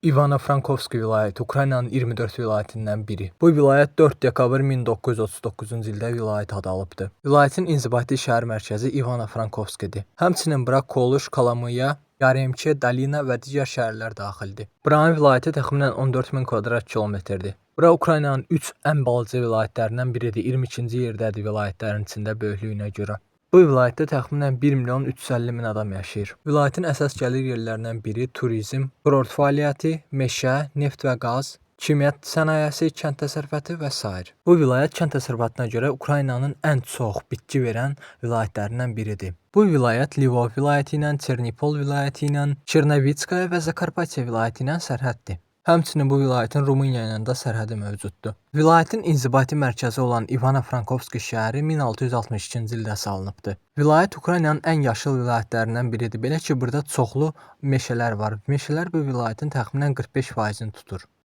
İvano-Frankovski vilayəti Ukraynanın 24 vilayətindən biri. Bu vilayət 4 dekabr 1939-cu ildə vilayət adı alıbdı. Vilayətin inzibati şəhər mərkəzi İvano-Frankovskidir. Həmçinin bura Koluş, Kolomiya, Yaremçi, Dolina və digər şəhərlər daxildir. Buranın vilayəti təxminən 14.000 kvadrat kilometrdir. Bura Ukraynanın 3 ən balaca vilayətlərindən biridir. 22-ci yerdədir vilayətlərin içində böyüklüyünə görə. Bu vilayətdə təxminən 1.350.000 adam yaşayır. Vilayətin əsas gəlir yerlərindən biri turizm, kurort fəaliyyəti, meşə, neft və qaz, kimya sənayesi, kənd təsərrüfatı və s. Bu vilayət kənd təsərrüfatına görə Ukraynanın ən çox bitki verən vilayətlərindən biridir. Bu vilayət Lvov vilayəti ilə, Çernipol vilayəti ilə, Çernavitskaya və Zakarpattiya vilayəti ilə sərhəddir. Həmçinin bu vilayətin Rumıniya ilə də sərhədi mövcuddur. Vilayətin inzibati mərkəzi olan İvano-Frankovski şəhəri 1662-ci ildə salınıbdır. Vilayət Ukraynanın ən yaşıl vilayətlərindən biridir. Belə ki, burada çoxlu meşələr var. Meşələr bu vilayətin təxminən 45%-ni tutur.